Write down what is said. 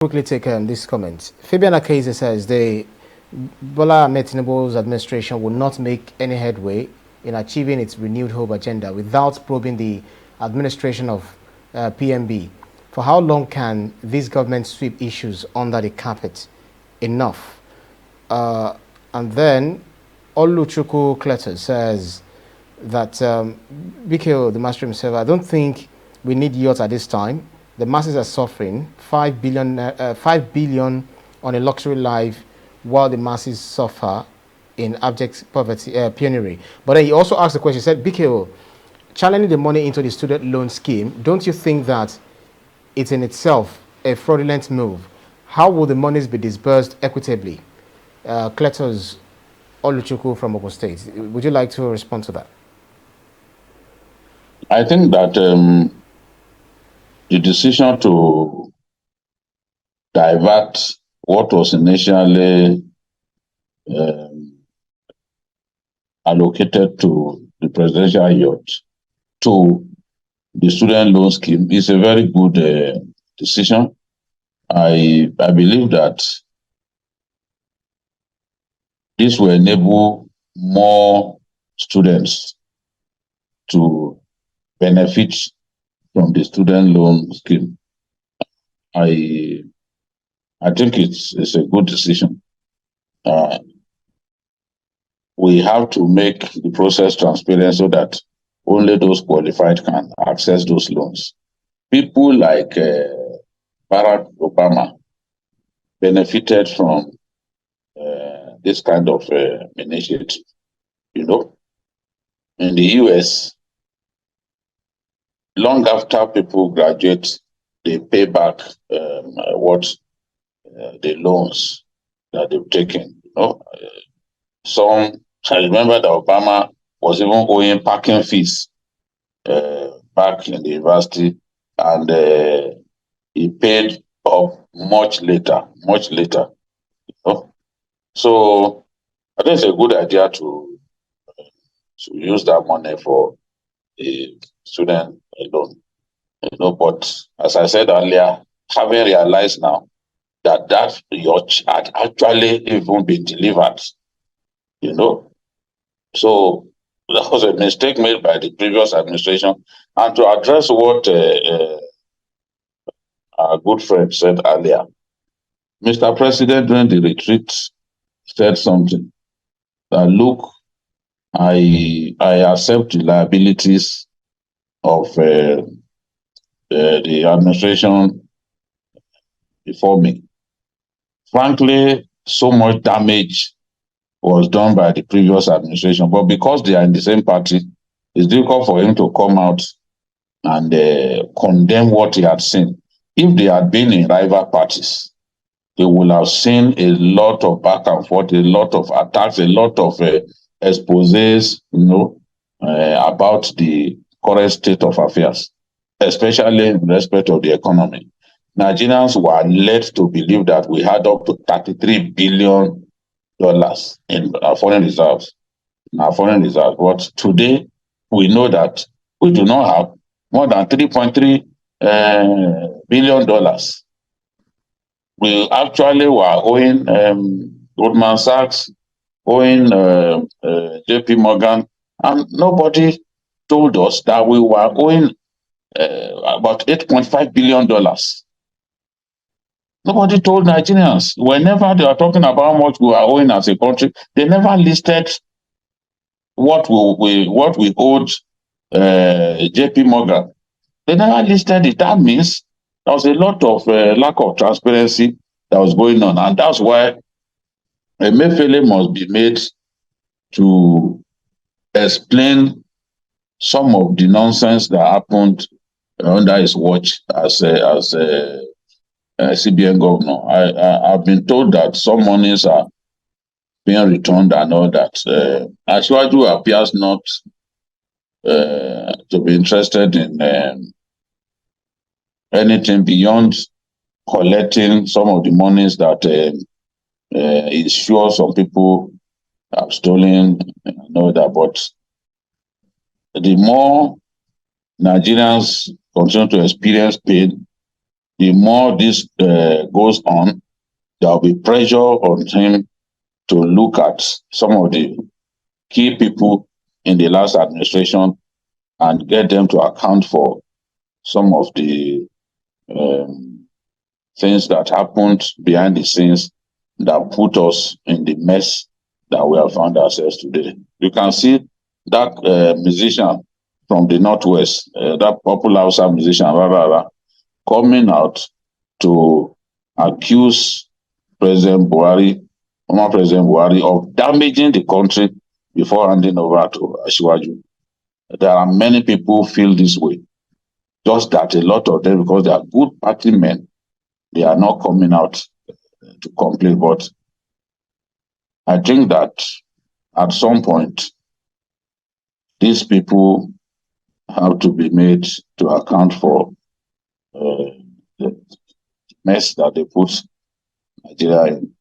Quickly take this comment. Fabian Akeze says the Bola Ahmed Tinubu's administration will not make any headway in achieving its renewed hope agenda without probing the administration of PMB. For how long can this government sweep issues under the carpet? Enough. And then Oluchukwu Kletter says that BKO, the master himself, I don't think we need yacht at this time. The masses are suffering 5 billion on a luxury life while the masses suffer in abject poverty, penury. But then he also asked the question, he said, BKO, channeling the money into the student loan scheme, don't you think that it's in itself a fraudulent move? How will the monies be disbursed equitably? Kletos Oluchukwu from Ogun State. Would you like to respond to that? I think that the decision to divert what was initially allocated to the presidential yacht to the student loan scheme is a very good decision. I believe that this will enable more students to benefit from the student loan scheme. I think it's a good decision. We have to make the process transparent so that only those qualified can access those loans. People like Barack Obama benefited from this kind of initiative. You know, in the US, long after people graduate, they pay back the loans that they've taken. You know, I remember that Obama was even owing parking fees back in the university, and he paid up much later. You know? So I think it's a good idea to use that money for a student loan. You know, but as I said earlier, having realized now that yacht had actually even been delivered, you know. So that was a mistake made by the previous administration. And to address what our good friend said earlier, Mr. President during the retreat said something that, look, I accept the liabilities of the administration before me. Frankly, so much damage was done by the previous administration, but because they are in the same party, it's difficult for him to come out and condemn what he had seen. If they had been in rival parties, they would have seen a lot of back and forth, a lot of attacks, a lot of exposés, you know, about the current state of affairs, especially in respect of the economy. Nigerians were led to believe that we had up to $33 billion in our foreign reserves. But today, we know that we do not have more than $3.3 billion. We actually were owing Goldman Sachs, owing JP Morgan, and nobody told us that we were owing about $8.5 billion. Nobody told Nigerians. Whenever they are talking about how much we are owing as a country, they never listed what we owed JP Morgan. They never listed it. That means there was a lot of lack of transparency that was going on, and that's why Emefiele must be made to explain some of the nonsense that happened under his watch as CBN governor. I've been told that some monies are being returned and all that. Asiwaju appears not to be interested in anything beyond collecting some of the monies that he's sure some people have stolen and all that. But the more Nigerians continue to experience pain, the more this goes on, there will be pressure on him to look at some of the key people in the last administration and get them to account for some of the things that happened behind the scenes that put us in the mess that we have found ourselves today. You can see that musician from the Northwest, that popular Hausa musician, coming out to accuse President Buhari, former President Buhari, of damaging the country before handing over to Asiwaju. There are many people who feel this way. Just that a lot of them, because they are good party men, they are not coming out to complain. But I think that at some point, these people have to be made to account for the mess that they put Nigeria in.